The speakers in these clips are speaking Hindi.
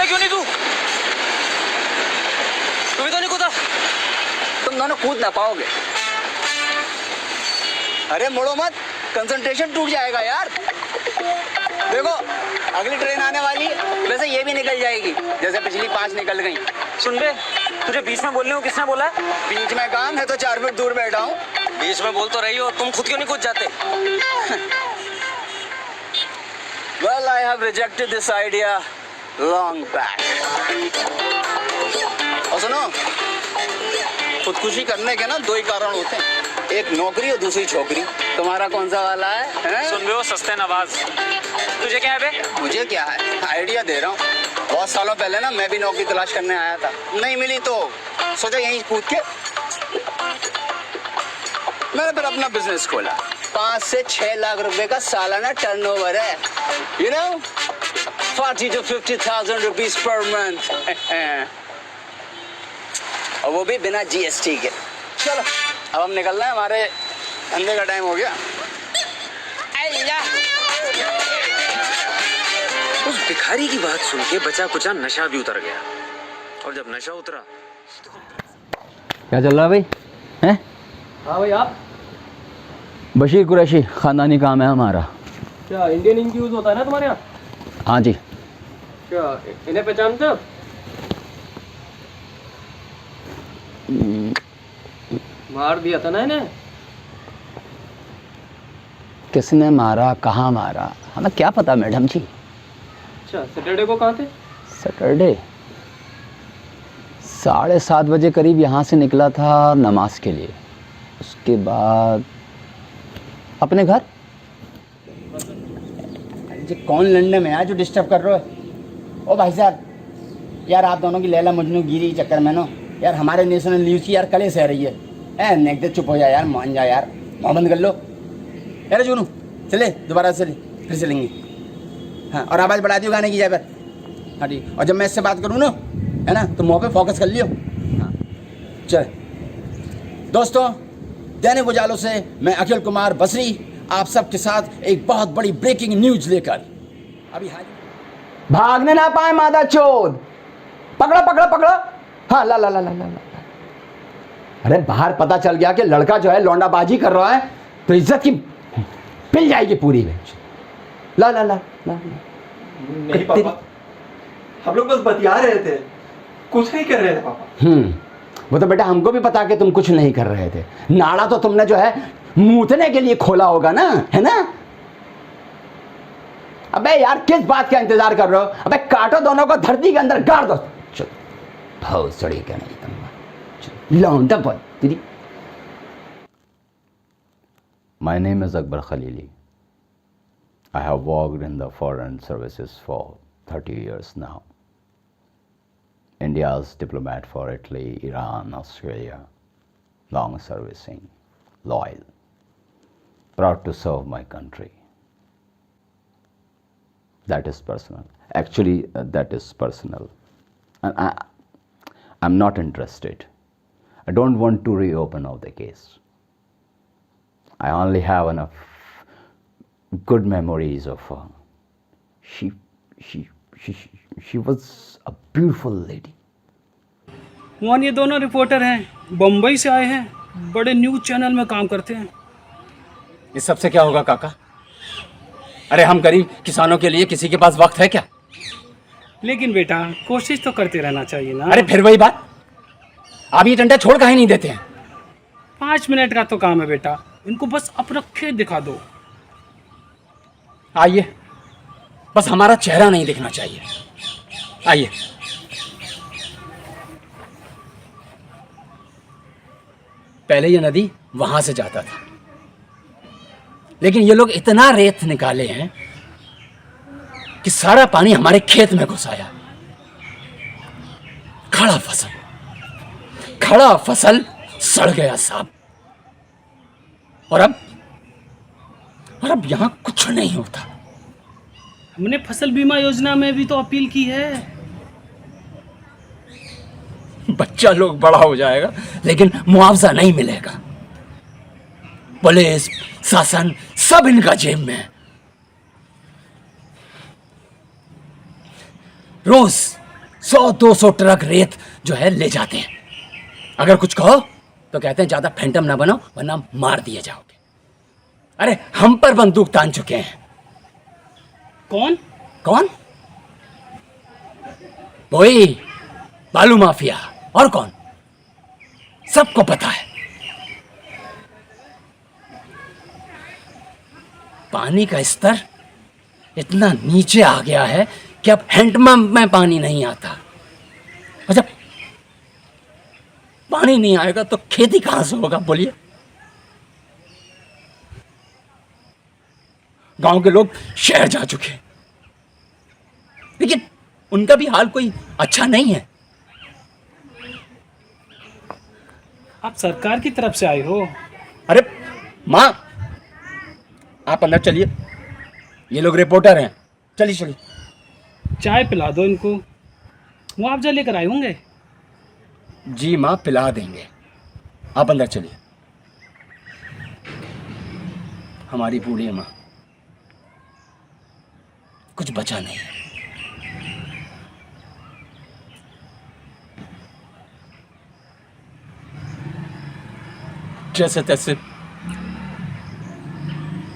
कूदा क्यों नहीं तू? भी तो नहीं कूदा। तुम दोनों कूद ना पाओगे। अरे मुड़ो मत, कंसंट्रेशन टूट जाएगा यार। देखो अगली ट्रेन आने वाली है, वैसे ये भी निकल जाएगी जैसे पिछली 5 निकल गई। सुन बे, तुझे बीच में बोलने को किसने बोला? बीच में काम है तो 4 फीट दूर बैठा हूँ। बीच में बोल तो रही हो, तुम खुद क्यों नहीं कूद जाते? Well, I have rejected this idea long back. और सुनो, खुदकुशी करने के ना 2 ही कारण होते हैं, एक नौकरी और दूसरी छोकरी। तुम्हारा कौन सा वाला है? सुन बे वो सस्ते नवाज, तुझे क्या है बे? मुझे क्या है, आइडिया दे रहा हूँ। बहुत सालों पहले ना मैं भी नौकरी तलाश करने आया था, नहीं मिली तो सोचा यहीं कूद के मैंने फिर अपना बिजनेस खोला। 5 से 6 लाख रुपए का सालाना टर्नओवर है। You know, 40 to 50,000 rupees per month. और वो भी बिना GST के। चलो अब हम निकल रहे हैं, हमारे धंधे का टाइम हो गया। उस भिखारी की बात सुन के बचा कुचा नशा भी उतर गया, और जब नशा उतरा। क्या चल रहा है भाई? हैं? हाँ भाई, आप? बशीर कुरैशी, ख़ानदानी काम है हमारा। क्या इंडियन इंक यूज़ होता है ना तुम्हारे यहाँ? हाँ जी। क्या इन्हें पहचानते हो? मार दिया था ना इन्हें? किसने मारा, कहाँ मारा, हमें क्या पता मैडम जी। अच्छा, सैटरडे को कहाँ थे? सैटरडे 7:30 बजे करीब यहाँ से निकला था नमाज के लिए, उसके बाद अपने घर। जी कौन लंदन में है जो डिस्टर्ब कर रहे हो? ओ भाई साहब, यार आप दोनों की लैला मजनू गिरी चक्कर में ना यार हमारे नेशनल न्यूज़ की यार कले सह रही है। नेक दे, चुप हो जा यार, मान जा यार, मुँह बंद कर लो यार। जुनू चले, दोबारा चले, फिर चलेंगे। हाँ, और आवाज़ बढ़ा दियो गाने की जाए पर। हाँ ठीक, और जब मैं इससे बात करूँ ना, है ना, तो मुँह पे फोकस कर लियो। हाँ चल दोस्तों, दैनिक उजालों से मैं अखिल कुमार बसरी आप सबके साथ एक बहुत बड़ी ब्रेकिंग न्यूज लेकर अभी हाल। भागने ना पाए मादा चोद, पकड़ो पकड़ो पकड़ो। हाँ ला ला ला ला ला। अरे बाहर पता चल गया कि लड़का जो है लौंडाबाजी कर रहा है तो इज्जत की पिल जाएगी पूरी बेंच। ला ला ला ला। नहीं पापा, हम लोग बस बतिया रहे थे, कुछ नहीं कर रहे थे पापा। वो तो बेटा हमको भी पता कि तुम कुछ नहीं कर रहे थे। नाड़ा तो तुमने जो है मूतने के लिए खोला होगा ना, है ना? अबे यार किस बात का इंतजार कर रहे हो? अबे काटो दोनों को, धरती के अंदर गाड़ दो। चल भाव सड़ी क्या नहीं तुम लौंडा बहुत तेरी। My name is Akbar Khalili. I have worked in the foreign services for 30 years now. India's diplomat for Italy, Iran, Australia, long servicing, loyal, proud to serve my country. That is personal. Actually, that is personal. And I'm not interested. I don't want to reopen of the case. I only have enough good memories of her. She was a beautiful lady. Mohan, ये दोनों रिपोर्टर हैं, बम्बई से आए हैं, बड़े न्यूज़ चैनल में काम करते हैं। इस सब से क्या होगा काका? अरे हम गरीब किसानों के लिए किसी के पास वक्त है क्या? लेकिन बेटा कोशिश तो करते रहना चाहिए ना। अरे फिर वही बात, आप ये डंडा छोड़ काहे नहीं देते हैं? 5 मिनट का तो काम है बेटा, इनको बस अपना खेत दिखा दो। आइए, बस हमारा चेहरा नहीं दिखना चाहिए। आइए। पहले ये नदी वहां से जाता था, लेकिन ये लोग इतना रेत निकाले हैं कि सारा पानी हमारे खेत में घुस आया। खड़ा फसल सड़ गया साहब। और अब यहां कुछ नहीं होता। हमने फसल बीमा योजना में भी तो अपील की है। बच्चा लोग बड़ा हो जाएगा लेकिन मुआवजा नहीं मिलेगा। पुलिस शासन सब इनका जेब में है। रोज 100-200 ट्रक रेत जो है ले जाते हैं। अगर कुछ कहो तो कहते हैं ज्यादा फैंटम ना बनो वरना मार दिए जाओगे। अरे हम पर बंदूक तान चुके हैं। कौन? कौन? वही बालू माफिया। और कौन? सबको पता है। पानी का स्तर इतना नीचे आ गया है कि अब हैंडपंप में पानी नहीं आता। अच्छा, पानी नहीं आएगा तो खेती कहां से होगा बोलिए? गांव के लोग शहर जा चुके हैं, लेकिन उनका भी हाल कोई अच्छा नहीं है। आप सरकार की तरफ से आए हो? अरे माँ, आप अंदर चलिए, ये लोग रिपोर्टर हैं। चलिए चलिए। चाय पिला दो इनको, मुआवजा लेकर आए होंगे। जी माँ, पिला देंगे। आप अंदर चलिए। हमारी बूढ़ी माँ, कुछ बचा नहीं है। जैसे तैसे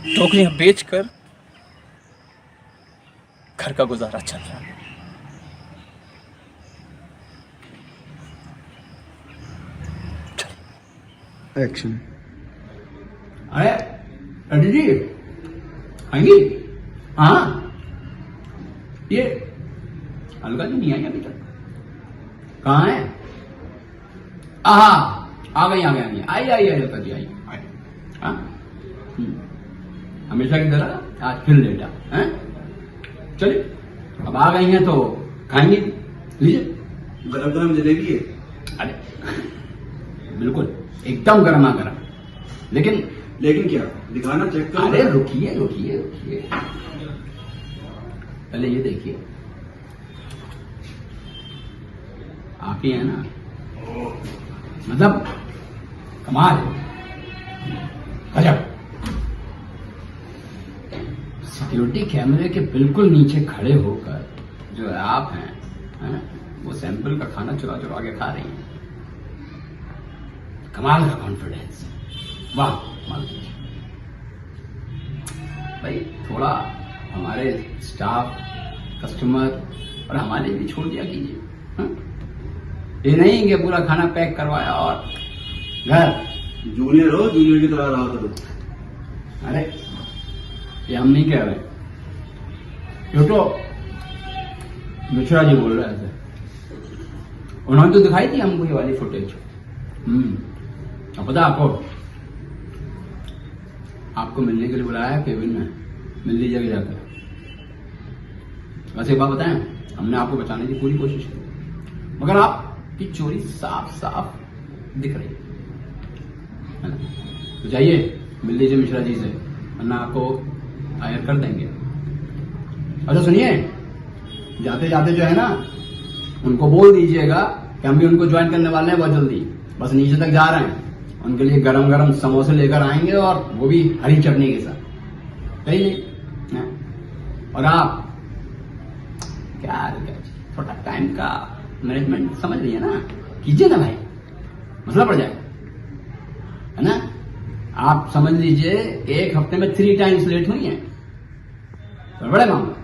टोकरियां बेचकर घर का गुजारा चल रहा है। एक्शन। अरे अरे जी, आएंगी? हाँ, ये अलगा जी नहीं आई अभी तक। कहाँ है? आ गई आई अलका जी आई। हाँ, हमेशा की तरह आज फिर लेटा है। चलिए, अब आ गई हैं तो खाएंगे, लीजिए। गरम गरम जलेबी है। अरे बिल्कुल एकदम गर्मा गर्म। लेकिन क्या दिखाना, चेक करो। अरे रुकिए रुकिए रुकिए, पहले ये देखिए। आप ही है ना, मतलब कमाल, गजब। सिक्योरिटी कैमरे के बिल्कुल नीचे खड़े होकर जो आप हैं, वो सैंपल का खाना चुरा चुरा के खा रही हैं। कमाल का कॉन्फिडेंस, वाह मालती। भाई थोड़ा हमारे स्टाफ, कस्टमर और हमारे भी छोड़ दिया कीजिए। ये नहीं कि पूरा खाना पैक करवाया और घर। जूनियर हो, जूनियर की तरह रहा करो। अरे ये हम नहीं कह रहे, क्यों तो मिश्रा जी बोल रहे थे। उन्होंने तो दिखाई थी हमको ये वाली फुटेज। अब पता आपको मिलने के लिए बुलाया है केबिन में, मिल लीजिएगा जाकर। वैसे एक बात बताएं, हमने आपको बचाने की पूरी कोशिश की, मगर आपकी चोरी साफ साफ दिख रही है ना। तो जाइए, मिल लीजिए मिश्रा जी से, वरना आपको हायर कर देंगे। अच्छा सुनिए, जाते जाते जो है ना, उनको बोल दीजिएगा कि हम भी उनको ज्वाइन करने वाले हैं बहुत जल्दी। बस नीचे तक जा रहे हैं, उनके लिए गरम गरम समोसे लेकर आएंगे, और वो भी हरी चटनी के साथ। सही नहीं? और आप क्या थोड़ा टाइम का मैनेजमेंट समझ रही है ना, कीजिए ना भाई, मसला पड़ जाएगा, है ना। आप समझ लीजिए 1 हफ्ते में 3 टाइम्स लेट हुई हैं, बड़े मामला।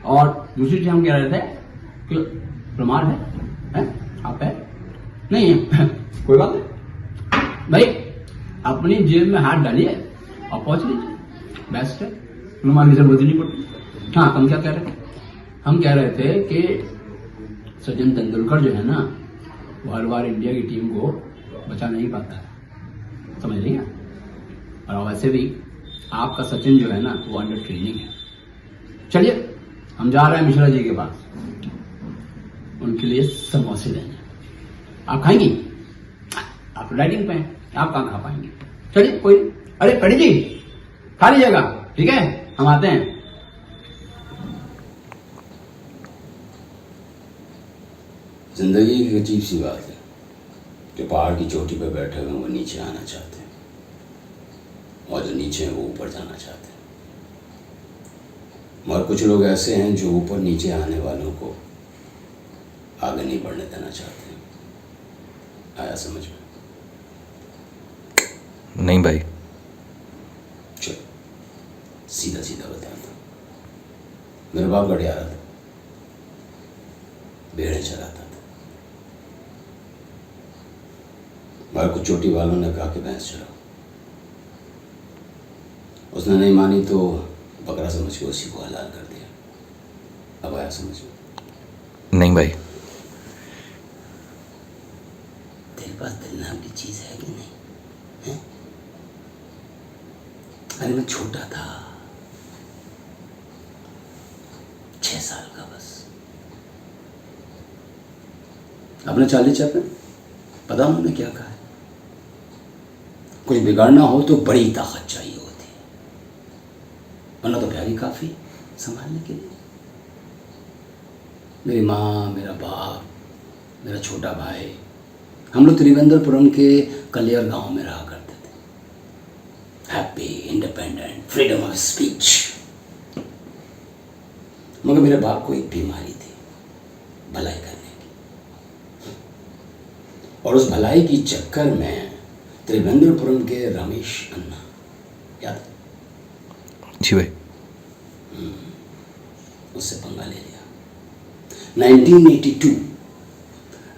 और दूसरी चीज हम कह रहे थे कि प्रमाण है? आप है नहीं है? कोई बात नहीं भाई, अपनी जेब में हाथ डालिए और पहुंच लीजिए, बेस्ट है, प्रमाण की जरूरत ही नहीं पड़ती। हाँ, हम क्या कह रहे थे? हम कह रहे थे कि सचिन तेंदुलकर जो है ना, वो हर बार इंडिया की टीम को बचा नहीं पाता है, समझ रही है। और वैसे भी आपका सचिन जो है ना, वो अंडर ट्रेनिंग है। चलिए, हम जा रहे हैं मिश्रा जी के पास, उनके लिए समोसे लेने। आप खाएंगी? आप राइडिंग पे हैं, आप कहाँ खा पाएंगे? चलिए कोई, अरे कड़ी जी खा लीजिएगा, ठीक है, हम आते हैं। जिंदगी की अजीब सी बात है कि पहाड़ की चोटी पर बैठे हुए वो नीचे आना चाहते हैं, और जो नीचे हैं वो ऊपर जाना चाहते हैं। मगर कुछ लोग ऐसे हैं जो ऊपर नीचे आने वालों को आगे नहीं बढ़ने देना चाहते हैं। आया समझ में? नहीं भाई। चलो सीधा सीधा बताता हूँ। मेरा बाप गड़ियारा था, भेड़ें चलाता था। मगर कुछ चोटी वालों ने कहा कि भैंस चलाओ। उसने नहीं मानी तो बकरा समझ के उसी को हलाल कर दिया। अब आया समझ में? नहीं भाई। तेरे पास दिल नाम की चीज है कि नहीं है? अरे मैं छोटा था, 6 साल का बस। अपने चाली चपे पता उन्होंने क्या कहा है? कुछ बिगाड़ना हो तो बड़ी ताकत चाहिए होती है, वरना तो प्यारी काफी संभालने के लिए। मेरी माँ, मेरा बाप, मेरा छोटा भाई, हम लोग त्रिवेंद्रपुरम के कलियर गांव में रहा करते थे। Happy, independent, freedom of speech. मगर मेरे बाप को एक बीमारी थी, भलाई करने की। और उस भलाई की चक्कर में त्रिवेंद्रपुरम के रमेश अन्ना, याद? जी भाई। उससे पंगा ले लिया। 1982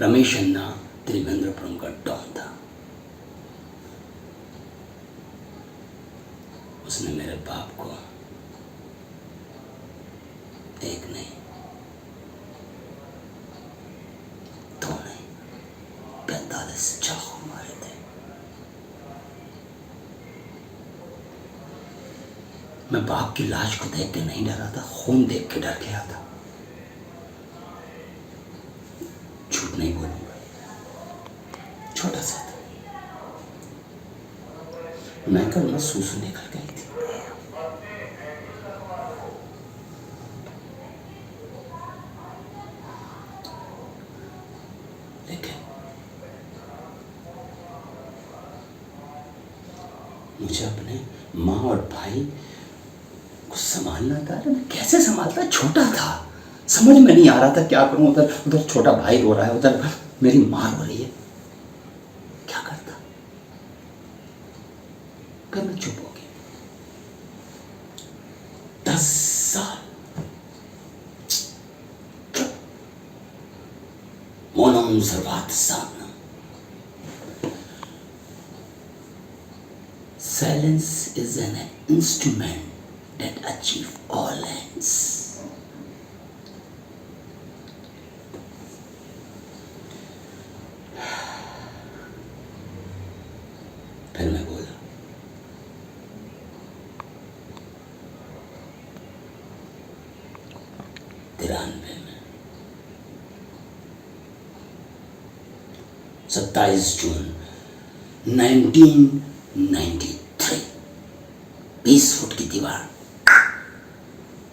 रमेश अन्ना त्रिवेंद्रपुरम का डॉन था। उसने मेरे बाप को एक नहीं, 2 नहीं, 45 चाकू मारे थे। मैं बाप की लाश को देख के नहीं डरा था, खून देख के डर गया था। झूठ नहीं बोलूंगा, छोटा सा था। मैं कल में सूसू निकल गई थी। लेकिन मुझे अपने माँ और भाई को संभालना था। मैं कैसे संभालता? छोटा था, समझ में नहीं आ रहा था क्या करूं। उधर उधर छोटा भाई रो रहा है, उधर मेरी माँ रो रही है। क्या करता? फिर मैं चुप हो गया। 10 साल मौनम सर्वात सामना। Silence is an instrument that achieve all ends. फिर मैं बोला, तिरानवे में 27 जून 1993 20 फुट की दीवार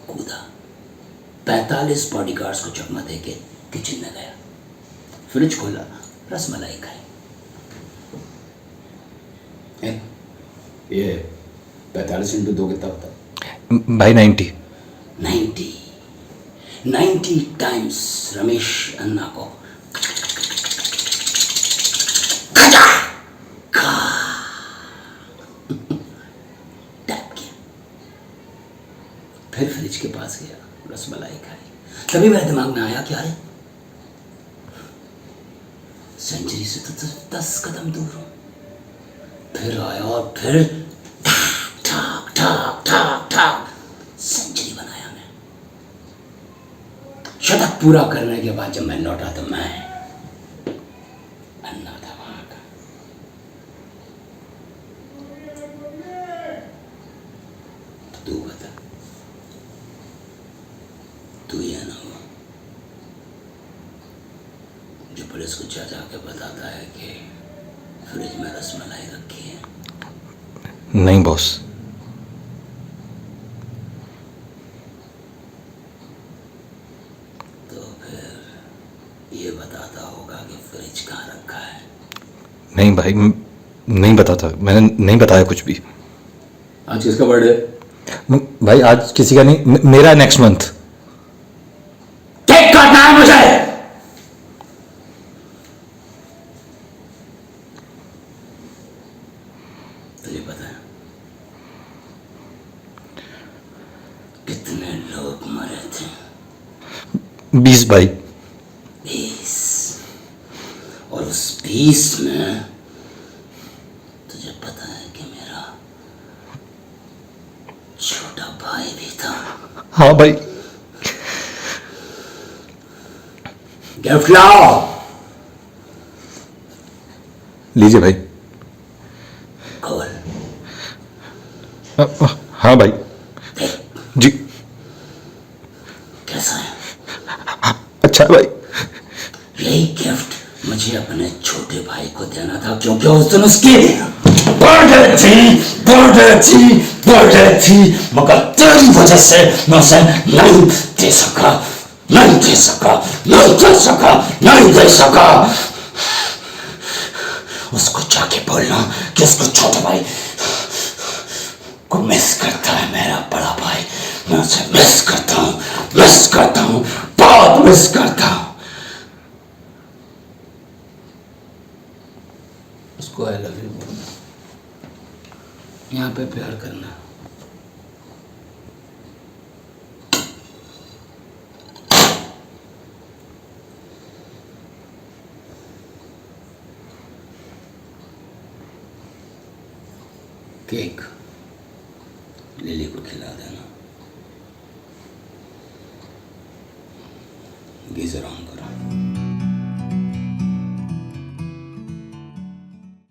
कूदा। 45 बॉडीगार्ड्स को चकमा देके किचन में गया, फ्रिज खोला, रसमलाई खाई। ये 45 इंटू 2 कितना होता? भाई 90 टाइम्स रमेश अन्ना को टैप किया। फिर फ्रिज के पास गया, रसमलाई खाई। तभी मेरे दिमाग में आया कि अरे सेंचुरी से तो 10 कदम दूर हूं। फिर आया और फिर ठाक ठाक ठाक ठाक सेंचुरी बनाया मैं। शतक पूरा करने के बाद जब मैं लौटा तो मैं अन्ना था वहां का। तू बता, तू ही है ना वो जो पुलिस को जा के बताता है कि फ्रिज में रसमलाई रखी है? नहीं बॉस। तो फिर ये बताता होगा कि फ्रिज कहाँ रखा है? नहीं भाई, नहीं बताता, मैंने नहीं बताया कुछ भी। आज किसका बर्थडे? भाई आज किसी का नहीं, मेरा नेक्स्ट मंथ। केक काटना है मुझे। तुझे पता है कितने लोग मरे थे? 20 भाई। 20। और उस 20 में तुझे पता है कि मेरा छोटा भाई भी था। हाँ भाई। गिफ्ट लाओ। लीजिए भाई। खोल। हाँ भाई। जी। कैसा है? अच्छा भाई। यही गिफ्ट मुझे अपने छोटे भाई को देना था, क्योंकि उस दिन उसकी बर्थडे थी, मगर तेरी वजह से मैं उसे नहीं दे सका। उसको जाके बोलना कि उसको छोटा भाई को मिस करता है मेरा बड़ा भाई। मैं उसे मिस करता हूँ, बहुत मिस करता हूँ। उसको आई लव यू बोलना, यहाँ पे प्यार करना। केक लिली को खिला देना। गीजर ऑन करो।